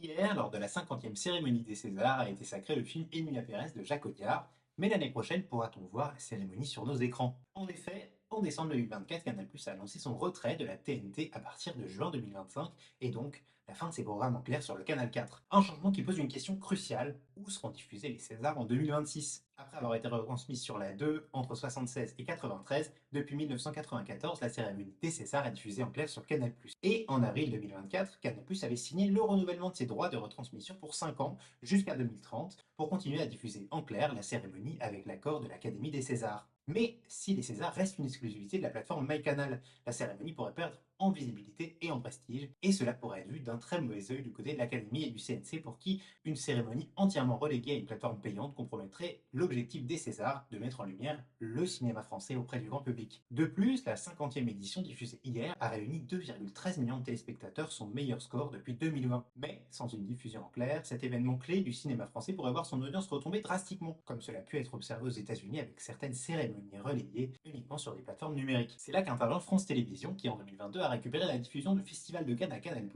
Hier, lors de la 50e cérémonie des Césars, a été sacré le film Emilia Pérez de Jacques Audiard, mais l'année prochaine pourra-t-on voir la cérémonie sur nos écrans? En effet, en décembre 2024, Canal+ a annoncé son retrait de la TNT à partir de juin 2025 et donc la fin de ses programmes en clair sur le Canal 4. Un changement qui pose une question cruciale: où seront diffusés les Césars en 2026? Après avoir été retransmise sur la 2 entre 76 et 93, depuis 1994, la cérémonie des Césars est diffusée en clair sur Canal+. Et en avril 2024, Canal+ avait signé le renouvellement de ses droits de retransmission pour 5 ans, jusqu'à 2030, pour continuer à diffuser en clair la cérémonie avec l'accord de l'Académie des Césars. Mais si les Césars restent une exclusivité de la plateforme MyCanal, la cérémonie pourrait perdre en visibilité et en prestige, et cela pourrait être vu d'un très mauvais œil du côté de l'Académie et du CNC, pour qui une cérémonie entièrement reléguée à une plateforme payante compromettrait l'objectif des Césars de mettre en lumière le cinéma français auprès du grand public. De plus, la 50e édition diffusée hier a réuni 2,13 millions de téléspectateurs, son meilleur score depuis 2020. Mais sans une diffusion en clair, cet événement clé du cinéma français pourrait voir son audience retomber drastiquement, comme cela a pu être observé aux États-Unis avec certaines cérémonies relayées uniquement sur des plateformes numériques. C'est là qu'intervient France Télévisions, qui en 2022 a récupéré la diffusion du Festival de Cannes à Canal+,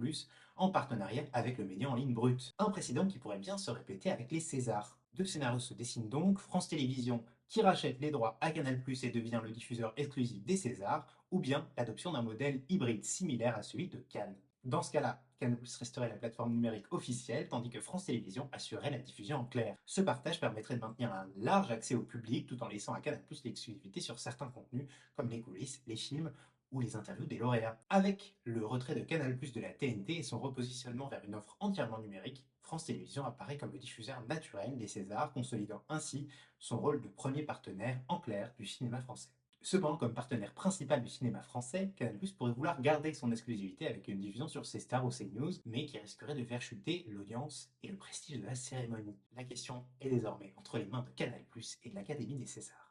en partenariat avec le média en ligne brut. Un précédent qui pourrait bien se répéter avec les Césars. Deux scénarios se dessinent donc: France Télévisions qui rachète les droits à Canal+ et devient le diffuseur exclusif des Césars, ou bien l'adoption d'un modèle hybride similaire à celui de Cannes. Dans ce cas-là, Canal+ resterait la plateforme numérique officielle, tandis que France Télévisions assurerait la diffusion en clair. Ce partage permettrait de maintenir un large accès au public tout en laissant à Canal+ l'exclusivité sur certains contenus, comme les coulisses, les films ou les interviews des lauréats. Avec le retrait de Canal+ de la TNT et son repositionnement vers une offre entièrement numérique, France Télévisions apparaît comme le diffuseur naturel des Césars, consolidant ainsi son rôle de premier partenaire en clair du cinéma français. Cependant, comme partenaire principal du cinéma français, Canal+ pourrait vouloir garder son exclusivité avec une diffusion sur C-Star ou CNews, mais qui risquerait de faire chuter l'audience et le prestige de la cérémonie. La question est désormais entre les mains de Canal+ et de l'Académie des Césars.